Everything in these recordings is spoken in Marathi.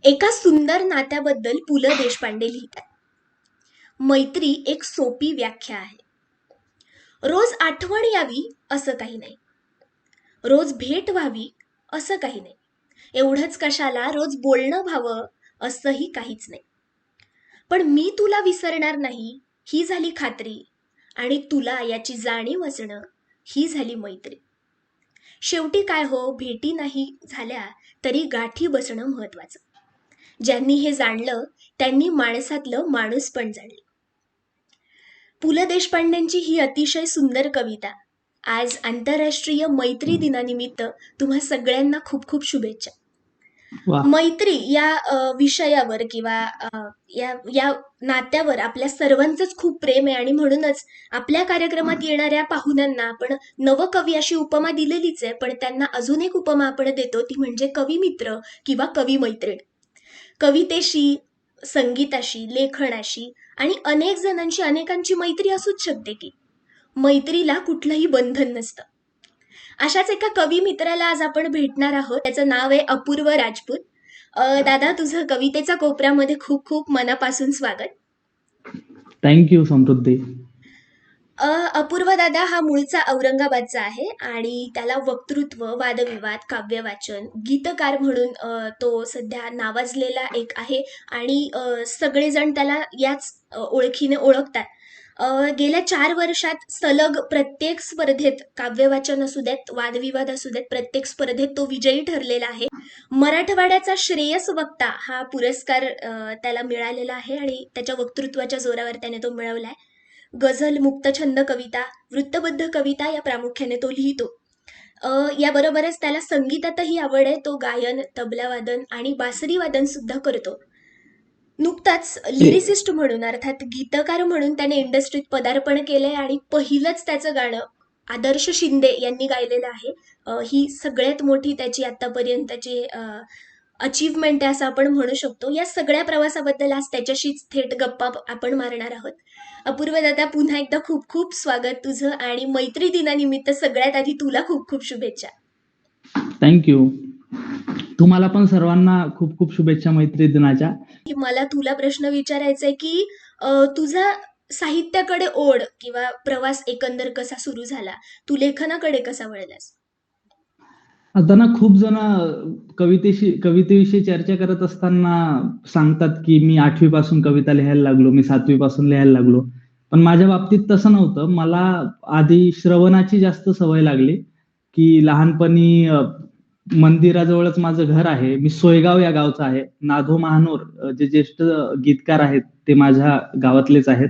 एका सुंदर नात्याबद्दल पु ल देशपांडे लिहितात. मैत्री एक सोपी व्याख्या आहे. रोज आठवण यावी असं काही नाही. रोज भेट व्हावी असं काही नाही. एवढंच कशाला रोज बोलणं व्हावं असंही काहीच नाही. पण मी तुला विसरणार नाही ही झाली खात्री, आणि तुला याची जाणीव असणं ही झाली मैत्री. शेवटी काय हो, भेटी नाही झाल्या तरी गाठी बसणं महत्वाचं. ज्यांनी हे जाणलं त्यांनी माणसातलं माणूस पण जाणलं. पु ल देशपांडेंची ही अतिशय सुंदर कविता. आज आंतरराष्ट्रीय मैत्री दिनानिमित्त तुम्हा सगळ्यांना खूप खूप शुभेच्छा. वा मैत्री या विषयावर किंवा या या नात्यावर आपल्या सर्वांचंच खूप प्रेम आहे, आणि म्हणूनच आपल्या कार्यक्रमात येणाऱ्या पाहुण्यांना आपण नवकवी अशी उपमा दिलेलीच आहे, पण त्यांना अजून एक उपमा आपण देतो, ती म्हणजे कवी मित्र किंवा कवी मैत्रीण. कवितेशी, संगीताशी, लेखनाशी आणि अनेक जणांशी अनेकांची मैत्री असूच शकते की. मैत्रीला कुठलंही बंधन नसतं. अशाच एका कवी मित्राला आज आपण भेटणार आहोत. त्याचं नाव आहे अपूर्व राजपूत. दादा, तुझं कवितेच्या कोपऱ्यामध्ये खूप खूप मनापासून स्वागत. थँक्यू समृद्धी. अपूर्व दादा हा मूळचा औरंगाबादचा आहे आणि त्याला वक्तृत्व, वादविवाद, काव्यवाचन, गीतकार म्हणून तो सध्या नावाजलेला एक आहे, आणि सगळेजण त्याला याच ओळखीने ओळखतात. गेल्या 4 वर्षात सलग प्रत्येक स्पर्धेत, काव्यवाचन असू देत, वादविवाद असू देत, प्रत्येक स्पर्धेत तो विजयी ठरलेला आहे. मराठवाड्याचा श्रेयस वक्ता हा पुरस्कार त्याला मिळालेला आहे, आणि त्याच्या वक्तृत्वाच्या जोरावर त्याने तो मिळवलाय. गझल, मुक्तछंद कविता, वृत्तबद्ध कविता या प्रामुख्याने तो लिहितो. याबरोबरच त्याला संगीतातही आवड आहे. तो गायन, तबलावादन आणि बासरी वादन सुद्धा करतो. नुकताच लिरिसिस्ट म्हणून, अर्थात गीतकार म्हणून त्याने इंडस्ट्रीत पदार्पण केलंय, आणि पहिलंच त्याचं गाणं आदर्श शिंदे यांनी गायलेलं आहे. ही सगळ्यात मोठी त्याची आतापर्यंतची अचीवमेंट आहे असं आपण म्हणू शकतो. या सगळ्या प्रवासाबद्दल आज त्याच्याशीच थेट गप्पा आपण मारणार आहोत. अपूर्व दादा, पुन्हा एकदा खूप खूप स्वागत तुझं, आणि मैत्री दिनानिमित्त सगळ्यात आधी तुला खूप खूप शुभेच्छा. थँक्यू. तुम्हाला पण सर्वांना खूप खूप शुभेच्छा मैत्री दिनाच्या. मला तुला प्रश्न विचारायचा आहे की तुझा साहित्याकडे ओढ किंवा प्रवास एकंदर कसा सुरू झाला? तू लेखनाकडे कसा वळलास? आता ना खूप जण कवितेविषयी चर्चा करत असताना सांगतात की मी 8वी पासून कविता लिहायला लागलो, मी 7वी पासून लिहायला लागलो. पण माझ्या बाबतीत तसं नव्हतं. मला आधी श्रवणाची जास्त सवय लागली, की लहानपणी मंदिराजवळच माझं घर आहे. मी सोयगाव या गावचा आहे. नाधो महानोर जे ज्येष्ठ गीतकार आहेत ते माझ्या गावातलेच आहेत.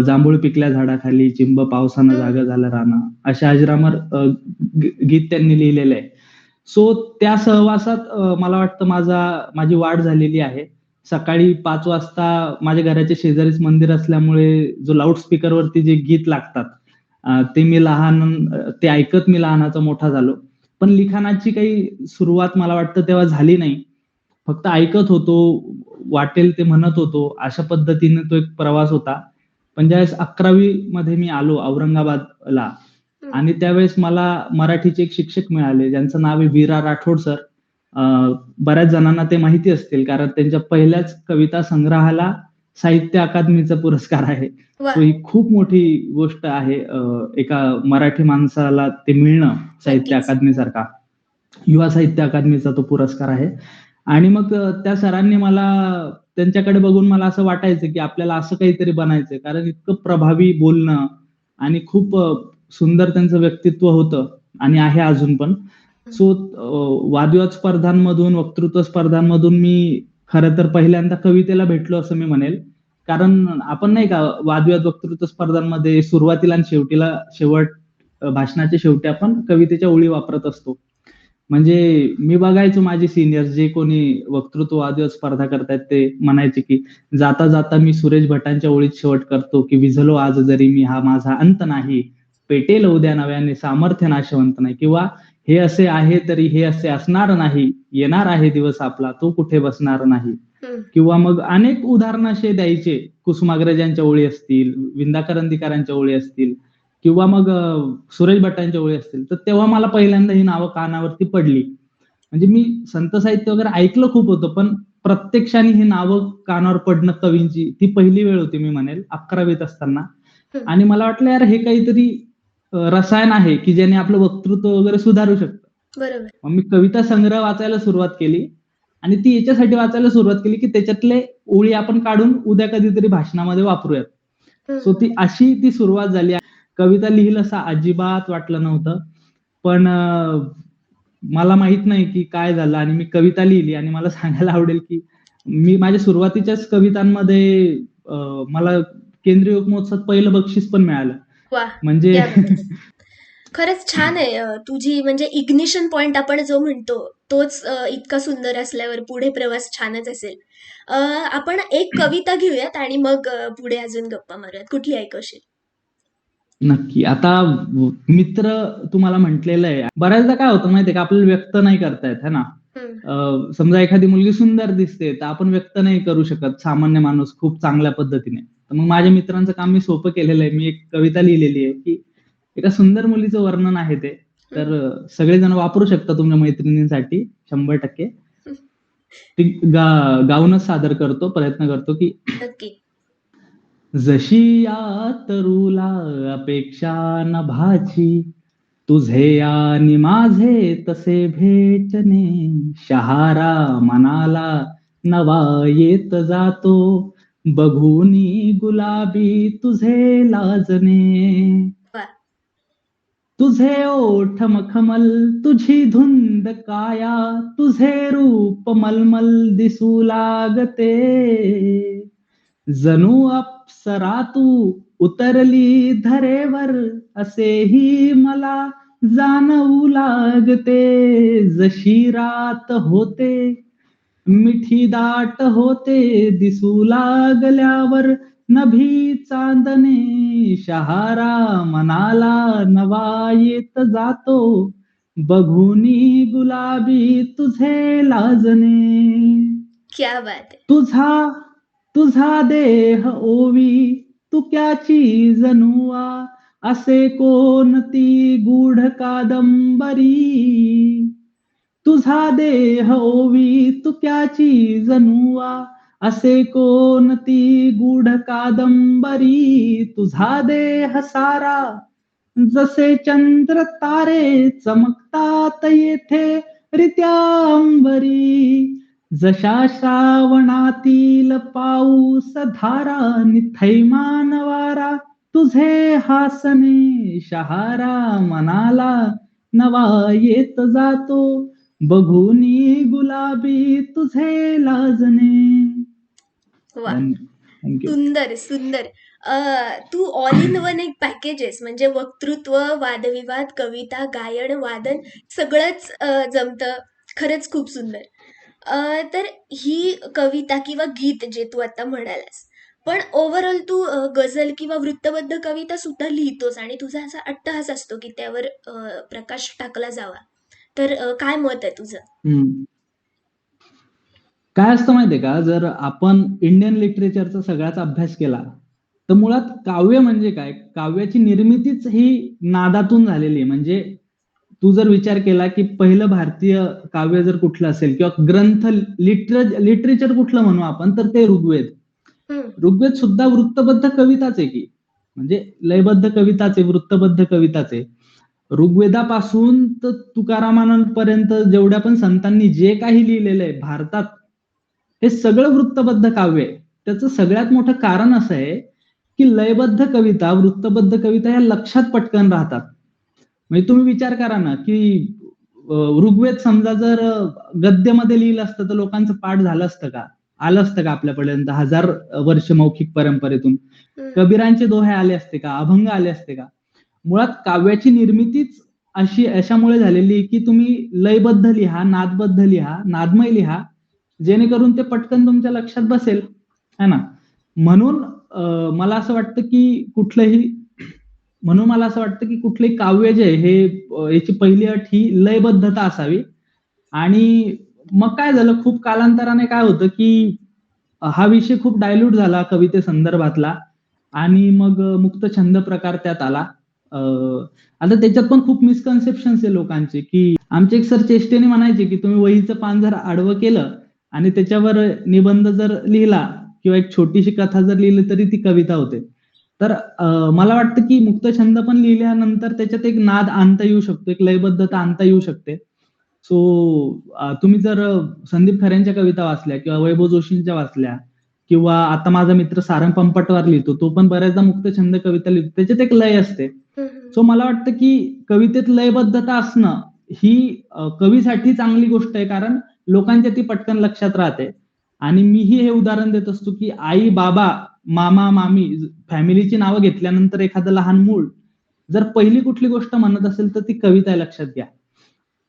जांभूळ पिकल्या झाडाखाली, चिंब पावसानं जागं झालं रानं, अशा अजरामर गीत त्यांनी लिहिलेलं आहे. सो त्या सहवासात मला वाटतं माझी वाढ झालेली आहे. सकाळी 5 वाजता माझ्या घराच्या शेजारीच मंदिर असल्यामुळे जो लाऊडस्पीकरवरती जे गीत लागतात ते ऐकत मी लहानाचा मोठा झालो. पण लिखाणाची काही सुरुवात मला वाटतं तेव्हा झाली नाही. फक्त ऐकत होतो, वाटेल ते म्हणत होतो, अशा पद्धतीने तो एक प्रवास होता. पण ज्यावेळेस 11वी मध्ये मी आलो औरंगाबादला, आणि त्यावेळेस मला मराठीचे एक शिक्षक मिळाले ज्यांचं नाव आहे वीरा राठोड सर. बऱ्याच जणांना ते माहिती असतील, कारण त्यांच्या पहिल्याच कविता संग्रहाला साहित्य अकादमीचा पुरस्कार आहे. वा. सो ही खूप मोठी गोष्ट आहे एका मराठी माणसाला ते मिळणं. साहित्य नक्कीच. अकादमी सारखा, युवा साहित्य अकादमीचा तो पुरस्कार आहे. आणि मग त्या सरांनी त्यांच्याकडे बघून मला असं वाटायचं की आपल्याला असं काहीतरी बनायचंय, कारण इतकं प्रभावी बोलणं आणि खूप सुंदर त्यांचं व्यक्तित्व होतं आणि आहे अजून पण. सो वादविवाद स्पर्धांमधून, वक्तृत्व स्पर्धांमधून मी खरं तर पहिल्यांदा कवितेला भेटलो असं मी म्हणेल. कारण आपण नाही का वादविवाद वक्तृत्व स्पर्धांमध्ये सुरुवातीला आणि शेवट भाषणाच्या शेवटी आपण कवितेच्या ओळी वापरत असतो. म्हणजे मी बघायचो माझे सिनियर्स जे कोणी वक्तृत्व वादविवाद स्पर्धा करतायत ते म्हणायचे की जाता जाता मी सुरेश भटांच्या ओळीत शेवट करतो, की विझलो आज जरी मी हा माझा अंत नाही, पेटेल उद्या नव्याने सामर्थ्य नाशवंत नाही, किंवा हे असे आहे तरी हे असे असणार नाही, येणार आहे दिवस आपला तो कुठे बसणार नाही. किंवा मग अनेक उदाहरण असे द्यायचे. कुसुमाग्रजांच्या ओळी असतील, विंदा करंदीकरांच्या ओळी असतील, किंवा मग सुरेश भटांच्या ओळी असतील. तर तेव्हा मला पहिल्यांदा ही नावं कानावरती पडली. म्हणजे मी संत साहित्य वगैरे ऐकलं खूप होतं, पण प्रत्यक्षाने ही नावं कानावर पडणं कवींची, ती पहिली वेळ होती मी म्हणेल 11वीत असताना. हं. आणि मला वाटलं यार हे काहीतरी रसायन आहे, की ज्याने आपलं वक्तृत्व वगैरे सुधारू शकतं. बरोबर. मग मी कविता संग्रह वाचायला सुरुवात केली आणि ती याच्यासाठी वाचायला सुरुवात केली, की त्याच्यातले ओळी आपण काढून उद्या कधीतरी भाषणामध्ये वापरूयात. हं, सो हं. अशी ती सुरुवात झाली. कविता लिहील असं अजिबात वाटलं नव्हतं. पण मला माहित नाही की काय झालं आणि मी कविता लिहिली आणि मला सांगायला आवडेल की मी माझ्या सुरुवातीच्याच कवितांमध्ये मला केंद्रीय युवक महोत्सवात पहिलं बक्षीस पण मिळालं. वाह! म्हणजे क्या बात है! खरंच छान आहे. तुझी म्हणजे इग्निशन पॉइंट आपण जो म्हणतो, तोच इतका सुंदर असल्यावर पुढे प्रवास छानच असेल. आपण एक कविता घेऊयात आणि मग पुढे अजून गप्पा मारूयात. कुठली ऐकवशील? नक्की. आता मित्र तुम्हाला म्हटलेलं आहे. बऱ्याचदा काय होतं माहितीये का, आपल्याला व्यक्त नाही करता येत, है ना? हं. समजा एखादी मुलगी सुंदर दिसते, तर आपण व्यक्त नाही करू शकत सामान्य माणूस खूप चांगल्या पद्धतीने. तर मग माझ्या मित्रांचं काम मी सोपं केलेलं आहे. मी एक कविता लिहिलेली आहे, की एका सुंदर मुलीचं वर्णन आहे ते. हं. तर सगळेजण वापरू शकता तुमच्या मैत्रिणींसाठी 100%. हं. ती गाऊनच सादर करतो, प्रयत्न करतो, की नक्की. जशी या तरुला अपेक्षा नभाची, तुझे आणि माझे तसे भेटणे, शहारा मनाला नवा येत जातो, बघूनी गुलाबी तुझे लाजणे. वाह! तुझे ओठ मखमल, तुझी धुंद काया, तुझे रूप मलमल दिसू लागते, जणू अप्सरा तू उतरली धरेवर, असेही मला जाणवू लागते. जशी रात होते मिठी दाट होते, दिसू लागल्यावर नभी चांदणे, शहारा मनाला नवा येत जातो, बघूनी गुलाबी तुझे लाजणे. क्या बात है! तुझा तुझा देह ओवी तुक्याची जणुआ, असे कोणती गूढ कादंबरी, तुझा देह ओवी तुक्याची जणुआ, असे कोणती गूढ कादंबरी, तुझा देह सारा जसे चंद्र तारे चमकतात येथे रित्यांबरी, जशा श्रावणातील पाऊस धारा निथैमान वारा, तुझे हासणे, शहारा मनाला नवा येत जातो, बघूनी गुलाबी तुझे लाजणे. वाह! थँक्यू. सुंदर, सुंदर. तू ऑल इन वन एक पॅकेज आहेस. म्हणजे वक्तृत्व, वादविवाद, कविता, गायन, वादन सगळंच जमतं. खरंच खूप सुंदर. तर ही कविता किंवा गीत जे तू आता म्हणालास, पण ओव्हरऑल तू गझल किंवा वृत्तबद्ध कविता सुद्धा लिहितोस आणि तुझा असा अट्टहास असतो की त्यावर प्रकाश टाकला जावा. तर काय मत आहे तुझं? हं. काय असतं माहितीये का, जर आपण इंडियन लिटरेचरचा सगळ्याच अभ्यास केला, तर मुळात काव्य म्हणजे काय? काव्याची निर्मितीच ही नादातून झालेली आहे. म्हणजे तू जर विचार केला, की पहिलं भारतीय काव्य जर कुठलं असेल किंवा ग्रंथ लिटरेचर कुठलं म्हणू आपण, तर ते ऋग्वेद. हं. ऋग्वेद सुद्धा वृत्तबद्ध कविताच आहे की. म्हणजे लयबद्ध कविताच आहे, वृत्तबद्ध कविताच आहे. ऋग्वेदापासून तर तुकारामांपर्यंत जेवढ्या पण संतांनी जे काही लिहिलेलं आहे भारतात, हे सगळं वृत्तबद्ध काव्य आहे. त्याचं सगळ्यात मोठं कारण असं आहे, की लयबद्ध कविता, वृत्तबद्ध कविता ह्या लक्षात पटकन राहतात. म्हणजे तुम्ही विचार करा ना, की ऋग्वेद समजा जर गद्यमध्ये लिहिलं असतं, तर लोकांचं पाठ झालं असतं का? आलं असतं का आपल्यापर्यंत 1000 वर्ष मौखिक परंपरेतून? हं. कबीरांचे दोहे आले असते का? अभंग आले असते का? मुळात काव्याची निर्मितीच अशामुळे झालेली आहे, की तुम्ही लयबद्ध लिहा, नादबद्ध लिहा, नादमय लिहा, जेणेकरून ते पटकन तुमच्या लक्षात बसेल, है ना? म्हणून मला असं वाटतं, की कुठलंही काव्य जे आहे हे याची पहिली अट ही लयबद्धता असावी. आणि मग काय झालं, खूप कालांतराने काय होतं, की हा विषय खूप डायल्यूट झाला कवितेसंदर्भातला आणि मग मुक्त छंद प्रकार त्यात आला. अ, आता त्याच्यात पण खूप मिसकन्सेप्शन्स आहे लोकांचे, की आमचे एक सर चेष्टेने म्हणायचे, की तुम्ही वहीचं पान जर आडवं केलं आणि त्याच्यावर निबंध जर लिहिला किंवा एक छोटीशी कथा जर लिहिली तरी ती कविता होते. तर मला वाटतं की मुक्तछंद पण लिहिल्यानंतर त्याच्यात एक नाद आणता येऊ शकतो, एक लयबद्धता आणता येऊ शकते. सो तुम्ही जर संदीप खऱ्यांच्या कविता वाचल्या किंवा वैभव जोशींच्या वाचल्या किंवा आता माझा मित्र सारंग पंपटवार लिहितो, तो पण बऱ्याचदा मुक्तछंद कविता लिहितो. त्याच्यात एक लय असते. हं, हं. सो मला वाटतं की कवितेत लयबद्धता असणं ही कवीसाठी चांगली गोष्ट आहे, कारण लोकांच्या ती पटकन लक्षात राहते. आणि मीही हे उदाहरण देत असतो की आई, बाबा, मामा, मामी फॅमिलीची नावं घेतल्यानंतर एखादं लहान मूल जर पहिली कुठली गोष्ट म्हणत असेल तर ती कविता आहे, लक्षात घ्या.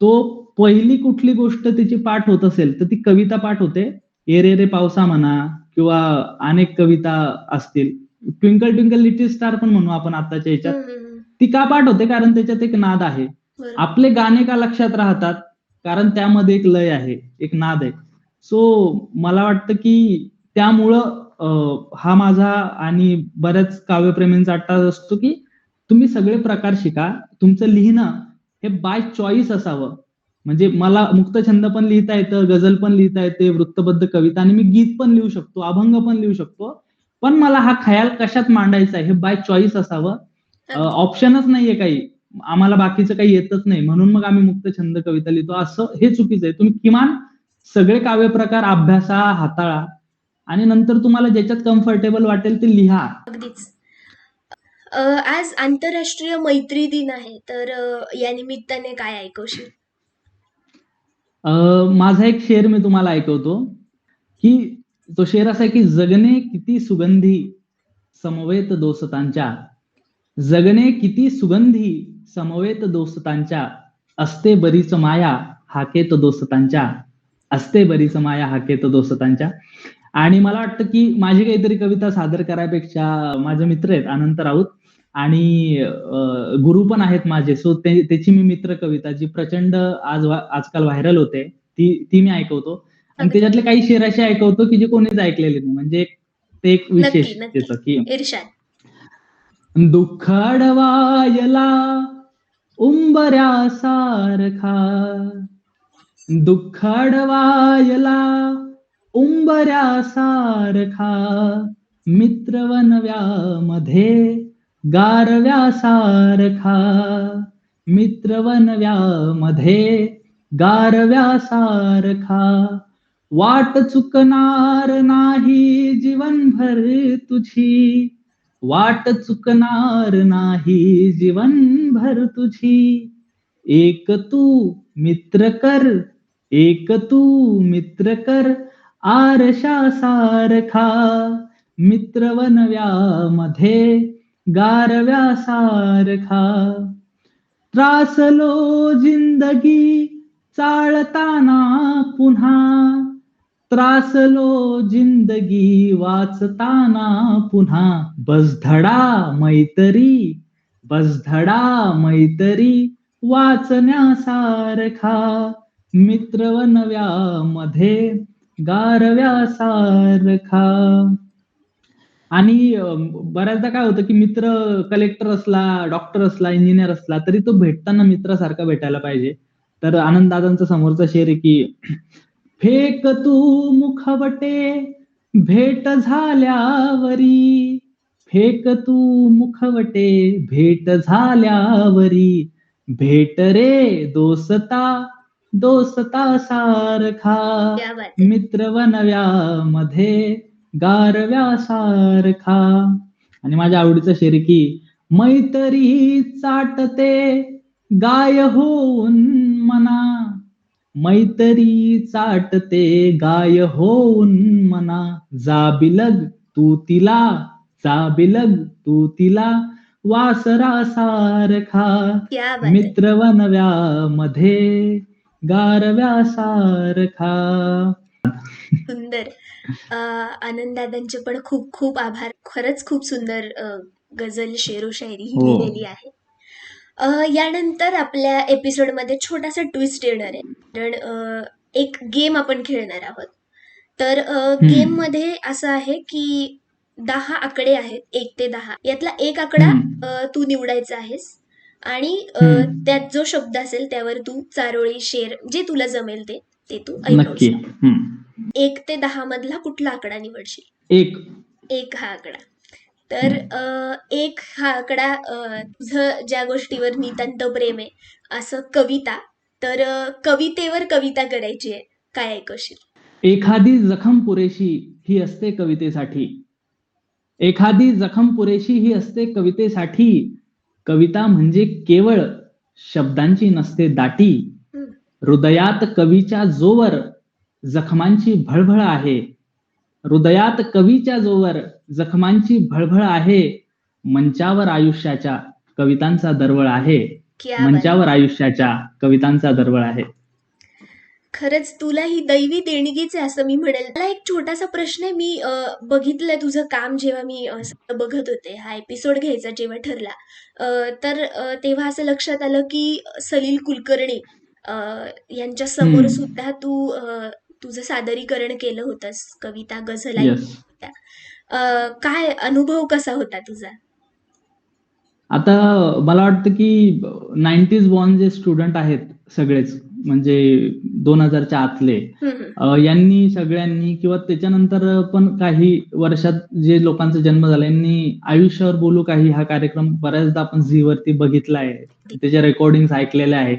तो पहिली कुठली गोष्ट तिची पाठ होत असेल तर ती कविता पाठ होते. "ए रे रे पावसा" म्हणा किंवा अनेक कविता असतील. "ट्विंकल ट्विंकल लिटिल स्टार" पण म्हणू आपण आताच्या ह्याच्यात. हं, हं, हं. ती का पाठ होते? कारण त्याच्यात एक नाद आहे. बरोबर. आपले गाणे का लक्षात राहतात? कारण त्यामध्ये एक लय आहे, एक नाद आहे. सो मला वाटतं की त्यामुळं हा माझा आणि बऱ्याच काव्यप्रेमींचा अट्टाहास असतो की तुम्ही सगळे प्रकार शिका. तुमचं लिहिणं हे बाय चॉईस असावं. म्हणजे मला मुक्तछंद पण लिहिता येतं, गझल पण लिहिता येते, वृत्तबद्ध कविता आणि मी गीत पण लिहू शकतो, अभंग पण लिहू शकतो. पण मला हा खयाल कशात मांडायचा आहे हे बाय चॉईस असावं. अगदी. ऑप्शनच नाहीये काही. आम्हाला बाकीचं काही येतच नाही. म्हणून मग आम्ही मुक्तछंद कविता लिहितो. असं हे चुकीचं आहे. तुम्ही किमान सगळे काव्यप्रकार अभ्यासा, हाताळा आणि नंतर तुम्हाला ज्याच्यात कम्फर्टेबल वाटेल ते लिहा. अगदीच. आज आंतरराष्ट्रीय मैत्री दिन आहे, तर या निमित्ताने काय ऐकवशील? माझा एक शेर मी तुम्हाला ऐकवतो, की तो शेर असा आहे, की "जगणे किती सुगंधी समवेत दोस्तांच्या, जगणे किती सुगंधी समवेत दोस्तांच्या, असते बरीच माया हाकेत दोस्तांच्या, असते बरीच माया हाकेत दोस्तांच्या." आणि मला वाटतं, की माझी काहीतरी कविता सादर करायपेक्षा माझे मित्र आहेत अनंत राऊत आणि गुरु पण आहेत माझे. सो त्याची मी मित्र कविता जी प्रचंड आजकाल व्हायरल होते, ती मी ऐकवतो आणि अगदी. त्याच्यातले काही शेर असे ऐकवतो, की जे कोणीच ऐकलेले नाही. म्हणजे ते एक विशेष नक्की, नक्की. त्याचं, की इर्शाद. दुःख अडवायला उंबऱ्यासारखा, दुःख अडवायला उंबऱ्यासारखा, मित्र वनव्यामध्ये गारव्यासारखा, मित्र वनव्यामध्ये गारव्यासारखा, वाट चुकणार नाही जीवनभर तुझी, वाट चुकणार नाही जीवनभर तुझी, एक तू मित्र कर, एक तू मित्र कर, आरशासारखा, मित्र वनव्यामध्ये गारव्यासारखा, त्रासलो जिंदगी चालताना पुन्हा, त्रासलो जिंदगी वाचताना पुन्हा, बस धडा मैतरी, बस धडा मैतरी वाचण्यासारखा, मित्र वनव्यामध्ये गारव्यासारखा. आणि बऱ्याचदा काय होतं, की मित्र कलेक्टर असला, डॉक्टर असला, इंजिनिअर असला, तरी तो भेटताना मित्रासारखा भेटायला पाहिजे. तर आनंद दादांचा समोरचा शेर आहे, की फेक तू मुखवटे भेट झाल्यावरी, फेक तू मुखवटे भेट झाल्यावरी, भेट रे दोस्ता, दोस्ता सारखा, क्या बात आहे. मित्र वनव्यामध्ये गारव्यासारखा. आणि माझ्या आवडीचा शेर आहे, की मैत्री चाटते गाय होऊन मना, मैत्री चाटते गाय होऊन मना, जा बिलग तू तिला, जा बिलग तू तिला वासरासारखा, क्या बात आहे. मित्र वनव्यामध्ये गारव्यासारखा. सुंदर. आनंददादांचे पण खूप खूप आभार. खरंच खूप सुंदर गझल, शेरो शायरी ही हो. लिहिलेली आहे. यानंतर आपल्या एपिसोडमध्ये छोटासा ट्विस्ट येणार आहे. कारण एक गेम आपण खेळणार आहोत. तर गेममध्ये असं आहे की 10 आकडे आहेत, 1 ते 10. यातला एक आकडा तू निवडायचा आहेस आणि त्यात जो शब्द असेल त्यावर तू चारोळी, शेर जे तुला जमेल ते तू नक्की. ऐकवशील. 1 ते 10 मधला कुठला आकडा निवडशील? एक. 1 हा आकडा. तर 1 हा आकडा तुझं ज्या गोष्टीवर नितांत प्रेम आहे, असं कविता. तर कवितेवर कविता करायची आहे. काय ऐकवशील? एखादी जखम पुरेशी ही असते कवितेसाठी. एखादी जखम पुरेशी ही असते कवितेसाठी. कविता म्हणजे केवळ शब्दांची नसते दाटी. हं. हृदयात कवीच्या जोवर जखमांची भळभळ आहे. हृदयात कवीच्या जोवर जखमांची भळभळ आहे. मंचावर आयुष्याच्या कवितांचा दरवळ आहे. क्या बात! मंचावर आयुष्याच्या कवितांचा दरवळ आहे. खरंच तुला ही दैवी देणगीच आहे असं मी म्हणेल. मला एक छोटासा प्रश्न आहे. मी बघितलंय तुझं काम जेव्हा मी सगळं बघत होते. हा एपिसोड घ्यायचा जेव्हा ठरला. तर तेव्हा असं लक्षात आलं की सलील कुलकर्णी अ, यांच्या समोर हम्म. सुद्धा तू तुझं सादरीकरण केलं होतंस. कविता, गझल येस. ऐकल्या होत्या. काय अनुभव कसा होता तुझा? आता मला वाटतं की 90s बॉर्न जे स्टुडंट आहेत सगळेच, म्हणजे 2000च्या आतले, हं, हं. यांनी सगळ्यांनी किंवा त्याच्यानंतर पण काही वर्षात जे लोकांचा जन्म झाला, यांनी आयुष्यावर बोलू काही हा कार्यक्रम बऱ्याचदा आपण झी वरती बघितला आहे. त्याच्या रेकॉर्डिंग ऐकलेल्या आहेत.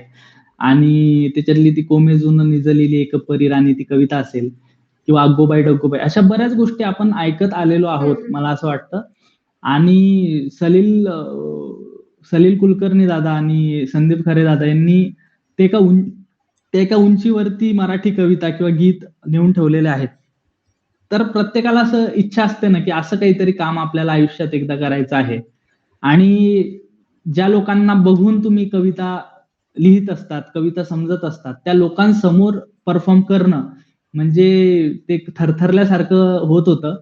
आणि त्याच्यातली ती कोमेजून निजलेली एक परी राणी ती कविता असेल, किंवा अग्गोबाई डग्गोबाई, अशा बऱ्याच गोष्टी आपण ऐकत आलेलो हं, आहोत, हं. मला असं वाटतं. आणि सलील कुलकर्णी दादा आणि संदीप खरे दादा यांनी ते एका ते एका उंचीवरती मराठी कविता किंवा गीत नेऊन ठेवलेले आहेत. तर प्रत्येकाला असं इच्छा असते ना, की असं काहीतरी काम आपल्याला आयुष्यात एकदा करायचं आहे. आणि ज्या लोकांना बघून तुम्ही कविता लिहित असतात, कविता समजत असतात, त्या लोकांसमोर परफॉर्म करणं म्हणजे ते थरथरल्यासारखं होत होतं.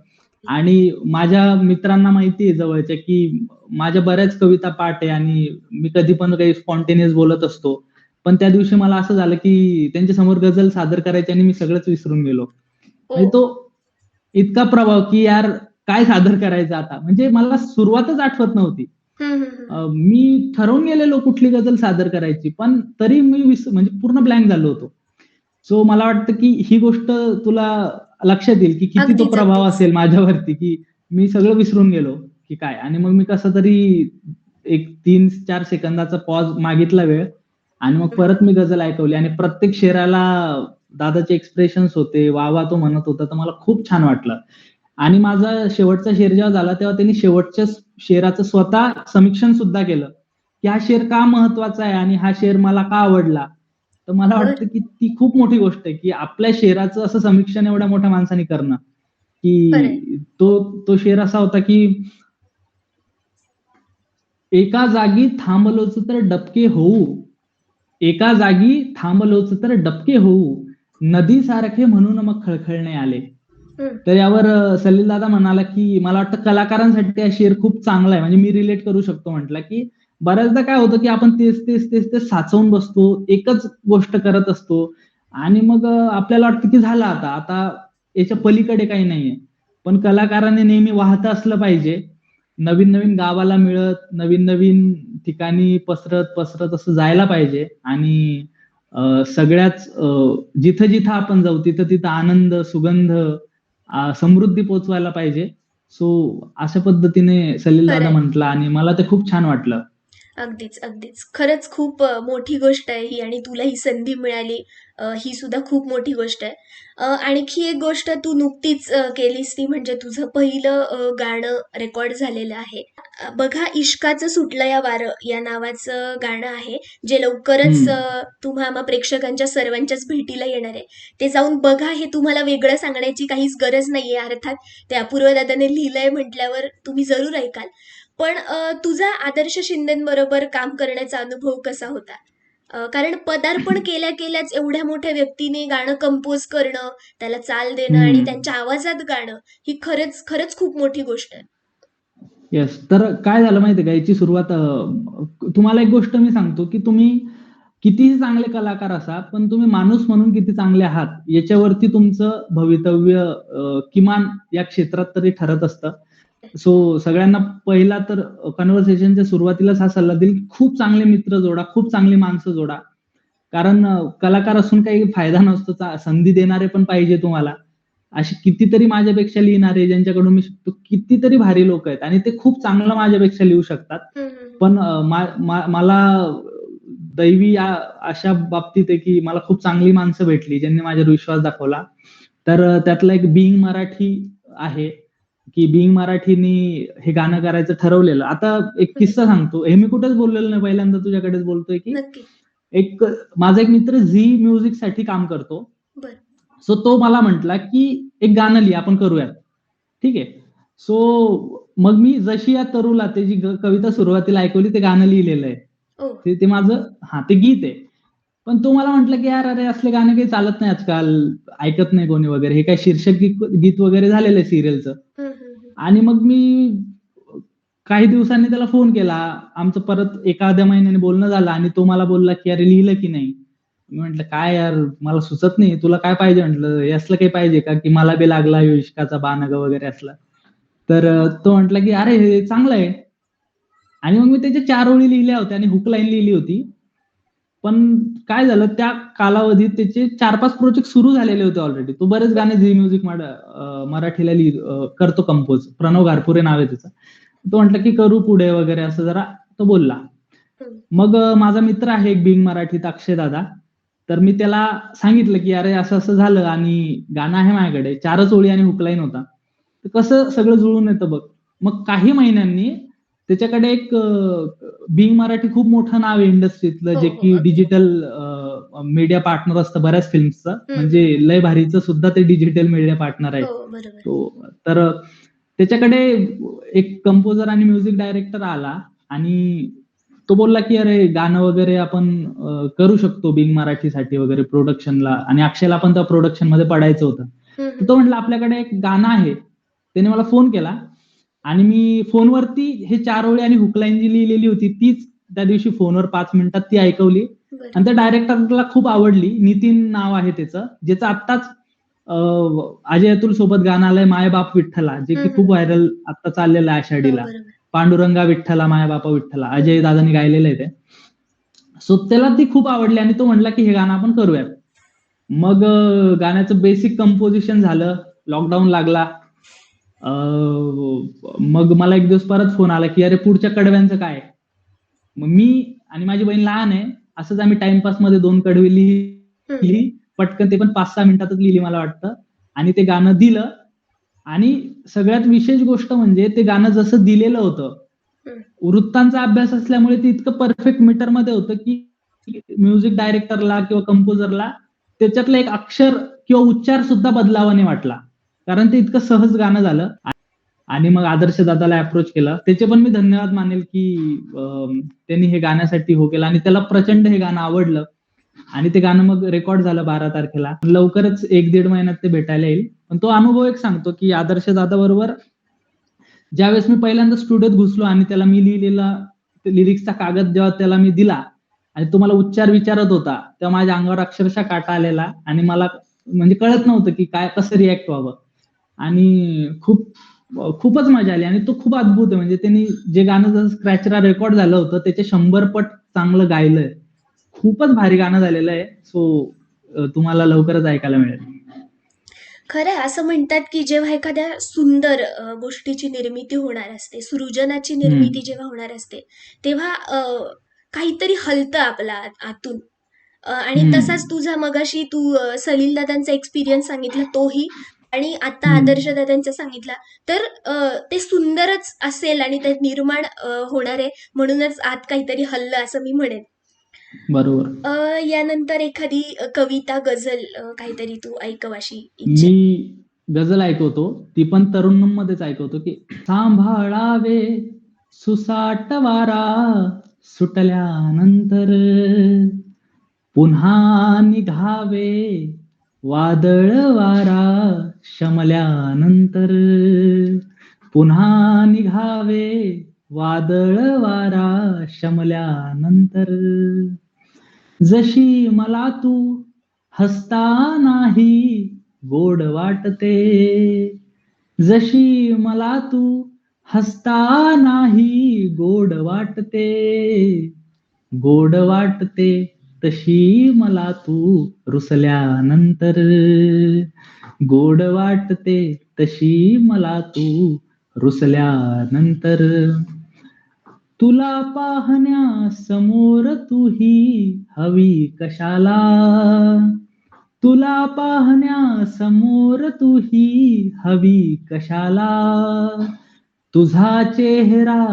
आणि माझ्या मित्रांना माहिती आहे जवळच्या, की माझ्या बऱ्याच कविता पाठ आहे आणि मी कधी पण काही स्पॉन्टेनियस बोलत असतो. पण त्या दिवशी मला असं झालं, की त्यांच्या समोर गझल सादर करायची आणि मी सगळंच विसरून गेलो. हो. म्हणजे तो इतका प्रभाव, की यार काय सादर करायचं आता? म्हणजे मला सुरुवातच आठवत नव्हती. हं, हं, हं. मी ठरवून गेलेलो कुठली गझल सादर करायची, पण तरी मी म्हणजे पूर्ण ब्लँक झालो होतो. सो मला वाटतं, की ही गोष्ट तुला लक्षात येईल, की किती तो अगदीच, प्रभाव अगदीच. असेल माझ्यावरती, की मी सगळं विसरून गेलो, की काय. आणि मग मी कसं तरी एक 3-4 सेकंदाचा पॉज मागितला वेळ, आणि मग हं, परत हं. मी गझल ऐकवली आणि प्रत्येक शेराला दादाचे एक्सप्रेशन्स होते, वाह! तो म्हणत होता, तर मला खूप छान वाटलं. आणि माझा शेवटचा शेर जेव्हा झाला, तेव्हा त्यांनी शेवटच्या शेराचं स्वतः समीक्षण सुद्धा केलं, की हा शेर का महत्वाचा आहे आणि हा शेर मला का आवडला. तर मला बरं. वाटतं, की ती खूप मोठी गोष्ट आहे, की आपल्या शेराचं असं समीक्षण एवढ्या मोठ्या माणसाने करणं, खरंय. की तो शेर असा होता, की एका जागी थांबलोच तर डबके होऊ, एका जागी थांबलोच तर डबके होऊ, नदीसारखे म्हणून मग खळखळणे आले. हं. तर यावर सलील दादा म्हणाला, की मला वाटतं कलाकारांसाठी हा शेर खूप चांगला आहे. म्हणजे मी रिलेट करू शकतो म्हटला, की बऱ्याचदा काय होतं, की आपण तेच साचवून बसतो. एकच गोष्ट करत असतो आणि मग आपल्याला वाटतं, की झालं आता याच्या पलीकडे काही नाहीये. पण कलाकाराने नेहमी वाहतं असलं पाहिजे. नवीन-नवीन गावाला मिळत, नवीन-नवीन ठिकाणी पसरत असं जायला पाहिजे. आणि सगळ्याच जिथं-जिथं आपण जाऊ तिथं-तिथं आनंद, सुगंध, समृद्धी पोहोचवायला पाहिजे. सो अशा पद्धतीने सलील दादा खरंय. म्हटला आणि मला ते खूप छान वाटलं. अगदीच, अगदीच. खरंच खूप मोठी गोष्ट आहे ही आणि तुला ही संधी मिळाली ही सुद्धा खूप मोठी गोष्ट आहे. आणखी एक गोष्ट तू नुकतीच केलीस ती म्हणजे तुझं पहिलं गाणं रेकॉर्ड झालेलं आहे. बघा इश्काचं सुटलं या वारं या नावाचं गाणं आहे, जे लवकरच हं. तुम्हा आम्हा प्रेक्षकांच्या सर्वांच्याच भेटीला येणार आहे. ते जाऊन बघा हे तुम्हाला वेगळं सांगण्याची काहीच गरज नाहीये. अर्थात ते अपूर्व दादाने लिहिलंय म्हटल्यावर तुम्ही जरूर ऐकाल. पण तुझा आदर्श शिंदेबरोबर काम करण्याचा अनुभव कसा होता? कारण पदार्पण केल्याच एवढ्या मोठ्या व्यक्तीने गाणं कंपोज करणं, त्याला चाल देणं आणि हं. त्यांच्या आवाजात गाणं, ही खरंच खूप मोठी गोष्ट आहे. येस. तर काय झालं माहितीये का, याची सुरुवात तुम्हाला एक गोष्ट मी सांगतो, की तुम्ही कितीही चांगले कलाकार असा, पण तुम्ही माणूस म्हणून किती चांगले आहात, याच्यावरती तुमचं भवितव्य किमान या क्षेत्रात तरी ठरत असतं. सो सगळ्यांना पहिला तर कन्व्हर्सेशनच्या सुरुवातीलाच हा सल्ला देईल, खूप चांगले मित्र जोडा, खूप चांगली माणसं जोडा. कारण कलाकार असून काही फायदा नसतो. संधी देणारे पण पाहिजे तुम्हाला. अशी कितीतरी माझ्यापेक्षा लिहिणारे ज्यांच्याकडून मी शिकतो, कितीतरी भारी लोक आहेत आणि ते खूप चांगलं माझ्यापेक्षा लिहू शकतात. हं, हं. पण मला दैवी अशा बाबतीत आहे की मला खूप चांगली माणसं भेटली ज्यांनी माझ्यावर विश्वास दाखवला. तर त्यातला एक बिंग मराठी आहे, की बिंग मराठीनी हे गाणं करायचं ठरवलेलं. आता एक हं. किस्सा सांगतो. हे मी कुठेच बोललेलो नाही. पहिल्यांदा तुझ्याकडेच बोलतोय, की नक्की. एक माझा एक मित्र झी म्युझिकसाठी काम करतो. बरं. सो तो मला म्हटला, की "एक गाणं लिही, आपण करूयात." ठीक आहे. सो मग मी जशी या तरुला ते जी कविता सुरुवातीला ऐकवली ते गाणं लिहिलेलं आहे. ओह! ते ते माझं ते गीत आहे. पण तो मला म्हटला, की "यार अरे असले गाणे काही चालत नाही आजकाल, ऐकत नाही कोणी वगैरे. हे काय शीर्षक गीत गीत वगैरे झालेलं आहे सीरियलचं." हं, हं, हं. आणि मग मी काही दिवसांनी त्याला फोन केला. आमचं परत एखाद्या महिन्याने बोलणं झालं आणि तो मला बोलला, की "अरे लिहिलं की नाही?" मी म्हटलं, "काय यार मला सुचत नाही. तुला काय पाहिजे?" म्हटलं, "हे असलं काही पाहिजे का, की मला बी लागला ह्यो इश्काचा बाण गं" वगैरे असलं. तर तो म्हटला, की "अरे हे चांगलं आहे." आणि मग मी त्याच्या 4 ओळी लिहिल्या होत्या आणि हुक लाईन लिहिली होती. पण काय झालं त्या कालावधीत त्याचे 4-5 प्रोजेक्ट सुरू झालेले होते ऑलरेडी. तो बरेच बरं. गाणे झी म्युझिक मराठीला करतो कंपोज. प्रणव घारपुरे नाव आहे त्याचं. तो म्हटला, की "करू पुढे" वगैरे असं जरा तो बोलला. हं. मग माझा मित्र आहे एक बिंग मराठीत अक्षय दादा. तर मी त्याला सांगितलं, की "अरे असं-असं झालं आणि गाणं आहे माझ्याकडे." 4च ओळी आणि हुक लाईन होता. तर कसं सगळं जुळून येतं बघ. मग काही महिन्यांनी त्याच्याकडे एक बिंग मराठी खूप मोठं नाव आहे इंडस्ट्रीतलं, हो, जे हो. की अगदी. डिजिटल मीडिया पार्टनर असतं बऱ्याच फिल्म्सचं. हं, म्हणजे हं, हं. लय भारीचं सुद्धा ते डिजिटल मीडिया पार्टनर आहे. हो, बरोबर. तर त्याच्याकडे एक कंपोजर आणि म्युझिक डायरेक्टर आला आणि तो बोलला, की "अरे गाणं वगैरे आपण करू शकतो बिंग मराठीसाठी वगैरे प्रोडक्शनला" आणि अक्षयला पण त्या प्रोडक्शनमध्ये पडायचं होतं. हं, तर हं. तो म्हटला, "आपल्याकडे एक गाणं आहे." त्याने मला फोन केला आणि मी फोनवरती हे 4 ओळी आणि हुक लाईन जी लिहिलेली होती तीच त्या दिवशी फोनवर 5 मिनिटात ती ऐकवली बरं. आणि त्या डायरेक्टरला खूप आवडली. नितीन नाव आहे त्याचं, ज्याचं आत्ताच अ, अजय अतुल सोबत गाणं आलंय माय बाप विठ्ठला, जे हं, की हं. खूप व्हायरल आता चाललेलं आहे हो, आषाढीला. बरोबर. पांडुरंगा विठ्ठला माया बापा विठ्ठला हं, अजय दादांनी गायलेलं आहे ते. सो त्याला ती खूप आवडली आणि तो म्हटला, की "हे गाणं आपण करूयात." मग गाण्याचं बेसिक कंपोझिशन झालं. लॉकडाऊन लागला. अ, मग मला एक दिवस परत फोन आला, की "अरे पुढच्या कडव्यांचं काय?" मग मी आणि माझी बहीण लहान आहे. असंच आम्ही टाईमपासमध्ये 2 कडवी हं, लिहिली. पटकन ते पण 5-6 मिनिटातच लिहिली मला वाटतं आणि ते गाणं दिलं आणि सगळ्यात विशेष गोष्ट म्हणजे ते गाणं जसं दिलेलं होतं, हं. वृत्तांचा अभ्यास असल्यामुळे ते इतकं परफेक्ट मीटरमध्ये होतं, की म्युझिक डायरेक्टरला किंवा कंपोजरला त्याच्यातलं एक अक्षर किंवा उच्चार सुद्धा बदलावा नाही वाटला. कारण ते इतकं सहज गाणं झालं आणि मग आदर्श दादाला अप्रोच केलं. त्याचे पण मी धन्यवाद मानेल, की त्यांनी हे गाण्यासाठी हो केलं आणि त्याला प्रचंड हे गाणं आवडलं आणि ते गाणं मग रेकॉर्ड झालं 12 तारखेला. लवकरच 1-1.5 महिन्यात ते भेटायला येईल. पण तो अनुभव एक सांगतो, की आदर्श दादाबरोबर ज्यावेळेस मी पहिल्यांदा स्टुडिओत घुसलो आणि त्याला मी लिहिलेला लिरिक्सचा कागद जेव्हा त्याला मी दिला आणि तो मला उच्चार विचारत होता, तेव्हा माझ्या अंगावर अक्षरशः काटा आलेला आणि मला म्हणजे कळत नव्हतं, की काय कसं रिएक्ट व्हावं आणि खूपच मजा आली आणि तो खूप अद्भुत आहे. म्हणजे त्यांनी जे गाणं जसं स्क्रॅचला रेकॉर्ड झालं होतं, त्याचे 100 पट चांगलं गायलंय. खूपच भारी गाणं झालेलं आहे. सो तुम्हाला लवकरच ऐकायला मिळेल. खरं आहे, असं म्हणतात, की जेव्हा एखाद्या सुंदर गोष्टीची निर्मिती होणार असते, सृजनाची हं, निर्मिती जेव्हा होणार असते, तेव्हा काहीतरी हलतं आपल्या आतून. आणि हं, तसाच तुझा मगाशी तू सलील दादांचा एक्सपिरियन्स सांगितला तोही आणि आता हं. आदर्श दादांचा सांगितला. तर ते सुंदरच असेल आणि त्यात निर्माण होणार आहे म्हणूनच आत काहीतरी हललं असं मी म्हणेन. बरोबर. अ, यानंतर एखादी कविता, गझल काहीतरी तू ऐकव अशी इच्छा मी आहे. गझल ऐकवतो, ती पण तरुणमध्येच ऐकवतो, की सांभाळावे सुसाट वारा सुटल्यानंतर पुन्हा निघावे वादळ वारा शमल्यानंतर पुन्हा निघावे वादळ वारा शमल्यानंतर जशी मला तू हसता नाही गोड वाटते जशी मला तू हसता नाही गोड वाटते गोड वाटते तशी मला तू रुसल्यानंतर गोड वाटते तशी मला तू रुसल्यानंतर. तुला पाहण्या समोर तूही हवी कशाला. तुला पाहण्या समोर तूही हवी कशाला. तुझा चेहरा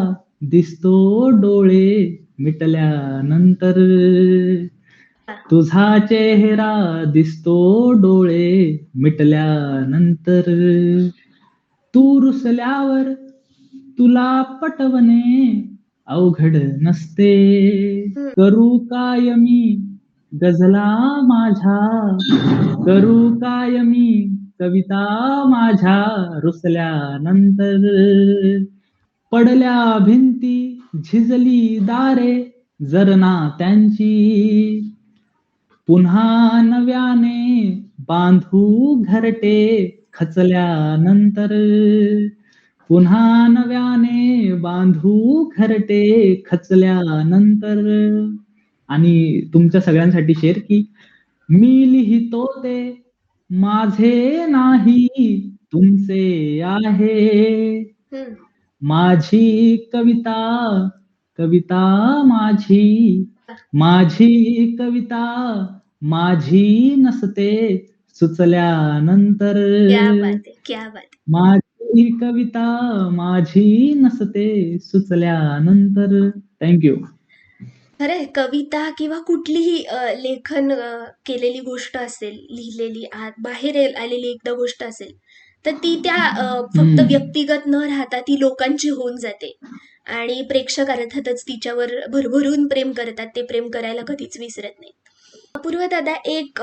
दिसतो डोळे मिटल्यानंतर. तुझा चेहरा दिसतो डोळे मिटल्यानंतर. तू रुसल्यावर तुला पटवणे अवघड नसते. करू काय मी गझला माझ्या. करू काय मी कविता माझ्या रुसल्यानंतर. पडल्या भिंती झिजली दारे जरना त्यांची. पुन्हा नव्याने बांधू घरटे खचल्यानंतर. पुन्हा नव्याने बांधू घरटे खचल्यानंतर. आणि तुमच्या सगळ्यांसाठी शेर की मी लिहितो ते माझे नाही तुमचे आहे. माझी कविता कविता माझी. माझी कविता माझी नसते सुचल्यानंतर. क्या बात आहे, क्या बात आहे. माझी कविता माझी नसते सुचल्यानंतर. थँक्यू. खरंय, कविता किंवा कुठलीही लेखन केलेली गोष्ट असेल, लिहिलेली बाहेर आलेली एकदा गोष्ट असेल, तर ती त्या फक्त व्यक्तिगत न राहता ती लोकांची होऊन जाते आणि प्रेक्षक अर्थातच तिच्यावर भरभरून प्रेम करतात. ते प्रेम करायला कधीच विसरत नाही. अपूर्व दादा, एक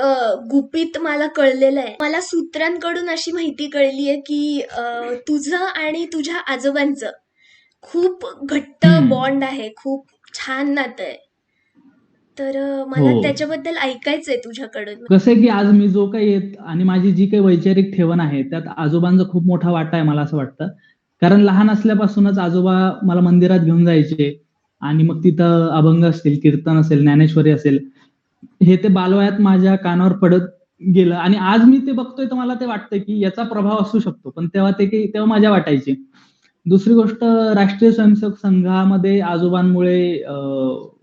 गुपित मला कळलेलं आहे. मला सूत्रांकडून अशी माहिती कळली आहे की तुझं आणि तुझ्या आजोबांचं खूप घट्ट बॉन्ड आहे, खूप छान नातं आहे. तर मला त्याच्याबद्दल ऐकायचंय तुझ्याकडून. कसं आहे की आज मी जो काही आणि माझी जी काही वैचारिक ठेवण आहे त्यात आजोबांचा खूप मोठा वाटा आहे मला असं वाटतं. कारण लहान असल्यापासूनच आजोबा मला मंदिरात घेऊन जायचे आणि मग तिथं अभंग असतील, कीर्तन असेल, ज्ञानेश्वरी असेल, हे ते बालवयात माझ्या कानावर पडत गेलं आणि आज मी ते बघतोय तर मला ते वाटतं की याचा प्रभाव असू शकतो. पण तेव्हा मजा वाटायची. दुसरी गोष्ट, राष्ट्रीय स्वयंसेवक संघामध्ये आजोबांमुळे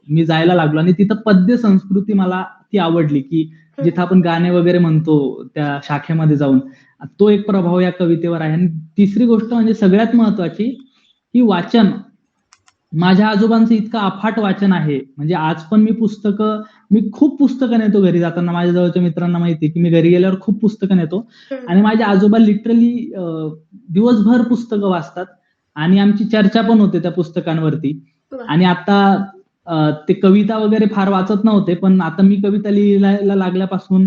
मी जायला लागलो आणि तिथं पद्य संस्कृती मला ती आवडली की जिथं आपण गाणे वगैरे म्हणतो त्या शाखेमध्ये जाऊन. तो एक प्रभाव या कवितेवर आहे. आणि तिसरी गोष्ट म्हणजे सगळ्यात महत्वाची की वाचन. माझ्या आजोबांचं इतकं अफाट वाचन आहे. म्हणजे आज पण मी खूप पुस्तकं नेतो घरी जाताना. माझ्या जवळच्या मित्रांना माहिती की मी घरी गेल्यावर खूप पुस्तकं नेतो आणि माझे आजोबा लिटरली दिवसभर पुस्तकं वाचतात आणि आमची चर्चा पण होते त्या पुस्तकांवरती. आणि आता ते कविता वगैरे फार वाचत नव्हते, पण आता मी कविता लिहायला लागल्यापासून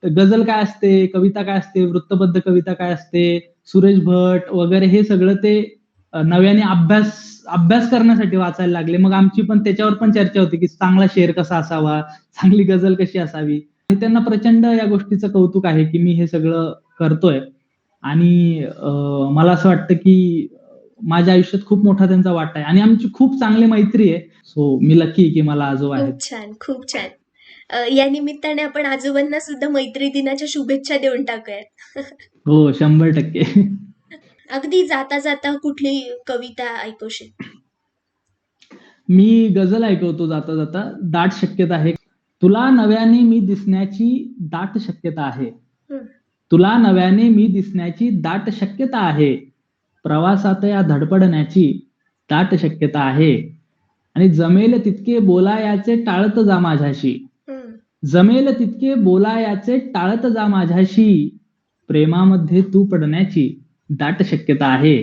गझल काय असते, कविता काय असते, वृत्तबद्ध कविता काय असते, सुरेश भट वगैरे हे सगळं ते नव्याने अभ्यास करण्यासाठी वाचायला लागले. मग आमची पण त्याच्यावर पण चर्चा होती की चांगला शेर कसा असावा, चांगली गझल कशी असावी. आणि त्यांना प्रचंड या गोष्टीचं कौतुक आहे की मी हे सगळं करतोय. आणि मला असं वाटतं की माझ्या आयुष्यात खूप मोठा त्यांचा वाटा आहे आणि आमची खूप चांगली मैत्री आहे. सो मी लकी की मला आजोबा आहेत. खूप छान, खूप छान. या निमित्ताने आपण आजोबांना सुद्धा मैत्री दिनाच्या शुभेच्छा देऊन टाकूयात. हो, 100%. अगदी जाता जाता कुठली कविता ऐकवशील? मी गझल ऐकवतो जाता जाता. दाट शक्यता आहे. तुला नव्याने मी दिसण्याची दाट शक्यता आहे. तुला नव्याने मी दिसण्याची दाट शक्यता आहे. प्रवासात या धडपडण्याची दाट शक्यता आहे. आणि जमेल तितके बोलायाचे टाळत जा माझ्याशी. जमेल तितके बोलायाचे टाळत जा माझ्याशी. प्रेमामध्ये तू पडण्याची दाट शक्यता आहे.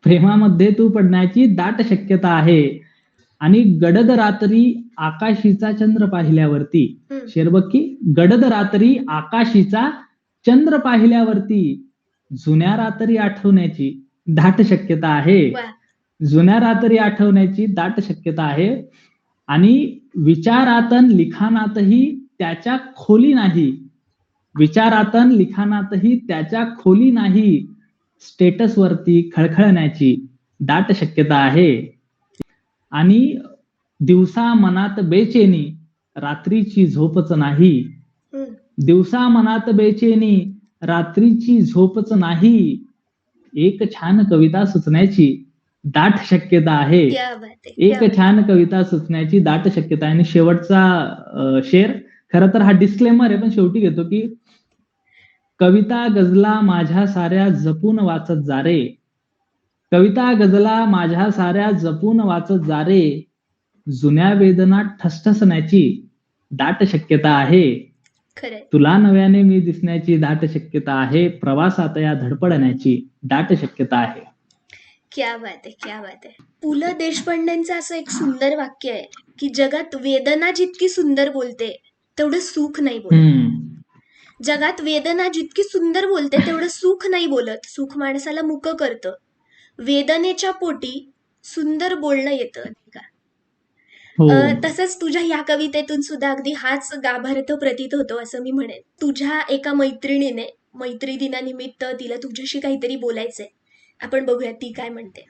प्रेमामध्ये तू पडण्याची दाट शक्यता आहे. आणि गडद रात्री आकाशीचा चंद्र पाहिल्यावरती, शेर बघ की, गडद रात्री आकाशीचा चंद्र पाहिल्यावरती जुन्या रात्री आठवण्याची दाट शक्यता आहे. जुन्या रात्री आठवण्याची दाट शक्यता आहे. आणि विचारातन लिखाणातही त्याच्या खोली नाही. विचारातन लिखाणातही त्याच्या खोली नाही. स्टेटस वरती खळखळण्याची दाट शक्यता आहे. आणि दिवसा मनात बेचैनी रात्रीची झोपच नाही. दिवसा मनात बेचैनी रात्रीची झोपच नाही, एक छान कविता सुचण्याची दाट शक्यता आहे. क्या बात आहे, एक क्या बात छान कविता सुचण्याची दाट शक्यता आहे. आणि शेवटचा शेर खरं तर हा डिस्क्लेमर आहे, पण शेवटी घेतो की कविता गझला माझ्या साऱ्या जपून वाचत जा रे. कविता गझला माझ्या साऱ्या जपून वाचत जा रे. जुन्या वेदना ठसठसण्याची दाट शक्यता आहे. खरंय. तुला नव्याने मी दिसण्याची दाट शक्यता आहे. प्रवासात या धडपडण्याची दाट शक्यता आहे. क्या बात आहे, क्या बात आहे. पु ल देशपांडेंचं असं एक सुंदर वाक्य आहे की जगात वेदना जितकी सुंदर बोलते तेवढं सुख नाही बोलत. हम्म. जगात वेदना जितकी सुंदर बोलते तेवढं सुख नाही बोलत. सुख माणसाला मुकं करतं. वेदनेच्या पोटी सुंदर बोलणं येतं नाही का. हो. तसंच तुझ्या ह्या कवितेतून सुद्धा अगदी हाच गाभार्थ प्रतीत होतो असं मी म्हणेन. तुझ्या एका मैत्रिणीने मैत्री दिनानिमित्त तिला तुझ्याशी काहीतरी बोलायचंय. आपण बघूया ती काय म्हणते.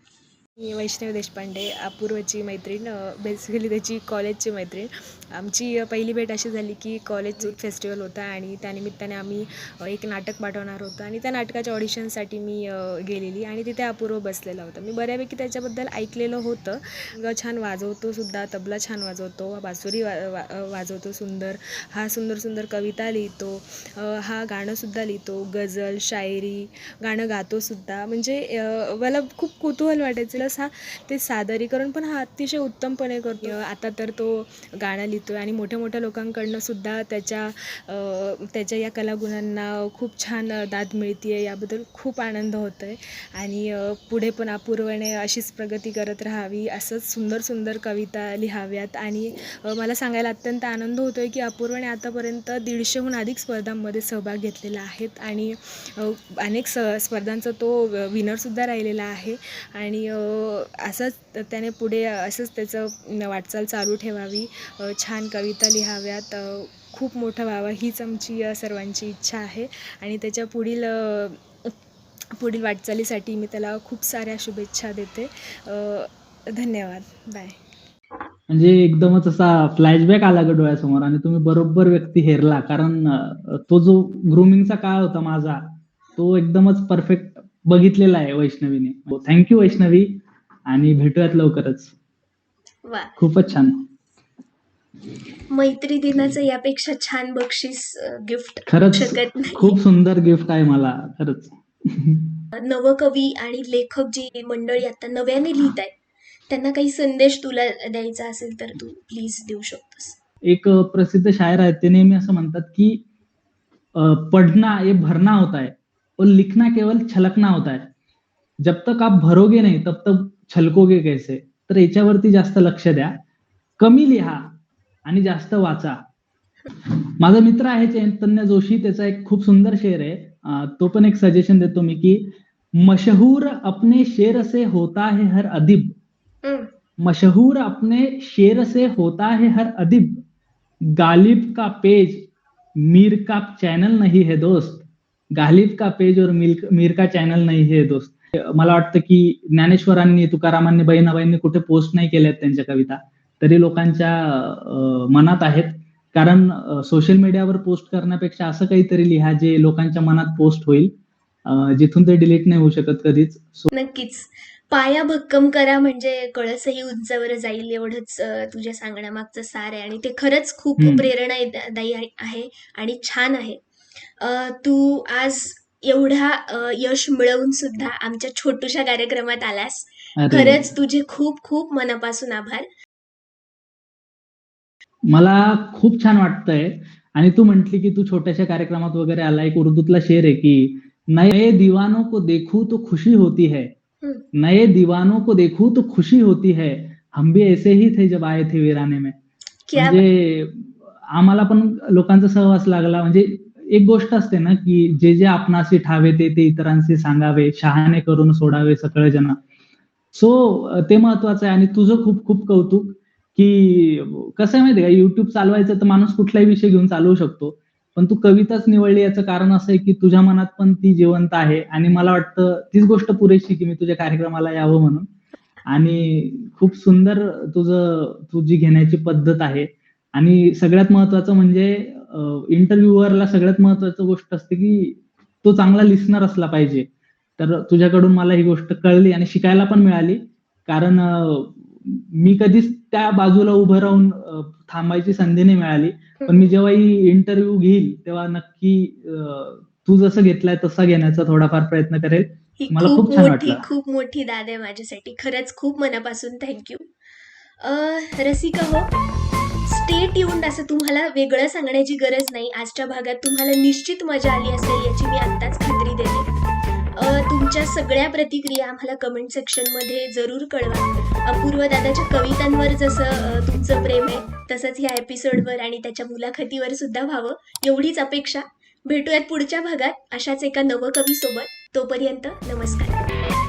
मी वैष्णवी देशपांडे, अपूर्वची मैत्रीण, बेसिकली त्याची कॉलेजची मैत्रीण. आमची पहिली भेट अशी झाली की कॉलेज फेस्टिवल होता आणि त्यानिमित्ताने आम्ही एक नाटक पाठवणार होतो आणि त्या नाटकाच्या ऑडिशनसाठी मी गेलेली आणि तिथे अपूर्व बसलेला होता. मी बऱ्यापैकी त्याच्याबद्दल ऐकलेलं होतं. छान वाजवतो सुद्धा, तबला छान वाजवतो, बासुरी वाजवतो सुंदर, हा सुंदर सुंदर कविता लिहितो, हा गाणंसुद्धा लिहितो, गझल, शायरी, गाणं गातोसुद्धा. म्हणजे मला खूप कुतूहल वाटायचं हा ते सादरीकरण पण हा अतिशय उत्तमपणे करतो. आता तर तो गाणं लिहितोय आणि मोठ्या मोठ्या लोकांकडनं सुद्धा त्याच्या या कलागुणांना खूप छान दाद मिळते. याबद्दल खूप आनंद होतो आहे आणि पुढे पण अपूर्वने अशीच प्रगती करत राहावी, असंच सुंदर सुंदर कविता लिहाव्यात. आणि मला सांगायला अत्यंत आनंद होतो आहे की अपूर्वने आतापर्यंत 150हून अधिक स्पर्धांमध्ये सहभाग घेतलेला आहेत आणि अनेक स्पर्धांचा तो विनरसुद्धा राहिलेला आहे आणि असंच त्याने पुढे असंच त्याचं वाटचाल चालू ठेवावी, छान कविता लिहाव्यात, खूप मोठं व्हावं हीच आमची सर्वांची इच्छा आहे. आणि त्याच्या पुढील वाटचालीसाठी मी त्याला खूप साऱ्या शुभेच्छा देते. धन्यवाद. बाय. म्हणजे एकदमच असा फ्लॅशबॅक आला ग डोळ्यासमोर आणि तुम्ही बरोबर व्यक्ती हेरला. कारण तो जो ग्रूमिंगचा काळ होता माझा, तो एकदमच परफेक्ट बघितलेला आहे वैष्णवीने. थँक्यू वैष्णवी, आणि भेटूयात लवकरच. वा, खूपच छान. मैत्री दिनाचं यापेक्षा छान बक्षीस गिफ्ट खरंच शकत नाही. खूप सुंदर गिफ्ट आहे मला खरंच. नवकवी आणि लेखक जी मंडळी आता नव्याने लिहित आहेत त्यांना काही संदेश तुला द्यायचा असेल तर तू प्लीज देऊ शकतोस. एक प्रसिद्ध शायर आहेत, ते नेहमी असं म्हणतात की पढ़ना ये भरना होता है और लिखना केवल छलकना होता है. जब तक आप भरोगे नहीं तब तक छलकोगे कैसे. तर याच्यावरती जास्त लक्ष द्या, कमी लिहा आणि जास्त वाचा. माझा मित्र आहे चैतन्य जोशी, त्याचा एक खूप सुंदर शेर आहे, तो पण एक सजेशन देतो मी की मशहूर अपने शेर से होता है हर अदीब. मशहूर अपने शेर से होता है हर अदीब. गालिब का पेज मीर का चॅनल नाही है दोस्त. गालिब का पेज और मीर का चॅनल नाही है दोस्त. मला वाटतं की ज्ञानेश्वरांनी, तुकारामांनी, बहिणाबाईंनी कुठे पोस्ट नाही केल्यात त्यांच्या कविता, तरी लोकांच्या मनात आहेत. कारण सोशल मीडियावर पोस्ट करण्यापेक्षा असं काहीतरी लिहा जे लोकांच्या मनात पोस्ट होईल, जिथून ते डिलीट नाही होऊ शकत कधीच. नक्कीच. पाया भक्कम करा म्हणजे कळसही उंचावर जाईल, एवढंच तुझ्या सांगण्यामागचं सार आहे आणि ते खरंच खूप प्रेरणादायी आहे आणि छान आहे. तू आज एवढा यश मिळवून सुद्धा आमच्या छोट्याशा कार्यक्रमात आलास. खरंच तुझे खूप खूप मनापासून आभार. मला खूप छान वाटतंय. आणि तू म्हटली की तू छोट्याशा कार्यक्रमात वगैरे आला. एक उर्दूतला शेर आहे की नए दीवानों को देखूं तो खुशी होती है, नए दीवानों को देखूं तो खुशी होती है, हम भी ऐसे ही थे जब आए थे वीराने में. म्हणजे आम्हाला पण लोकांचा सहवास लागला. म्हणजे एक गोष्ट असते ना की जे जे आपणासी ठावे ते ते इतरांशी सांगावे, शहाणे करून सोडावे सकळ जन. सो ते महत्वाचं आहे. आणि तुझं खूप खूप कौतुक की कसं आहे माहिती आहे का, युट्यूब चालवायचं तर माणूस कुठलाही विषय घेऊन चालवू शकतो, पण तू कविताच निवडली. याचं कारण असं आहे की तुझ्या मनात पण ती जिवंत आहे आणि मला वाटतं तीच गोष्ट पुरेशी की मी तुझ्या कार्यक्रमाला यावं म्हणून. आणि खूप सुंदर तुझी घेण्याची पद्धत आहे. आणि सगळ्यात महत्वाचं म्हणजे इंटरव्ह्युअरला सगळ्यात महत्वाची गोष्ट असते की तो चांगला लिस्नर असला पाहिजे. तर तुझ्याकडून मला ही गोष्ट कळली आणि शिकायला पण मिळाली. कारण मी कधीच त्या बाजूला उभं राहून थांबायची संधी नाही मिळाली. पण मी जेव्हा ही इंटरव्ह्यू घेईल तेव्हा नक्की तू जसं घेतलाय तसा घेण्याचा थोडाफार प्रयत्न करेल. ही मला खूप छान वाटलं. खूप मोठी दाद आहे माझ्यासाठी. खरंच खूप मनापासून थँक्यू. रसिका हो, स्टे ट्यून्ड असं तुम्हाला वेगळं सांगण्याची गरज नाही. आजच्या भागात तुम्हाला निश्चित मजा आली असेल याची मी आत्ताच खात्री देते. तुमच्या सगळ्या प्रतिक्रिया आम्हाला कमेंट सेक्शनमध्ये जरूर कळवा. अपूर्व दादाच्या कवितांवर जसं तुमचं प्रेम आहे तसंच ह्या एपिसोडवर आणि त्याच्या मुलाखतीवर सुद्धा व्हावं एवढीच अपेक्षा. भेटूयात पुढच्या भागात अशाच एका नवकवीसोबत. तोपर्यंत नमस्कार.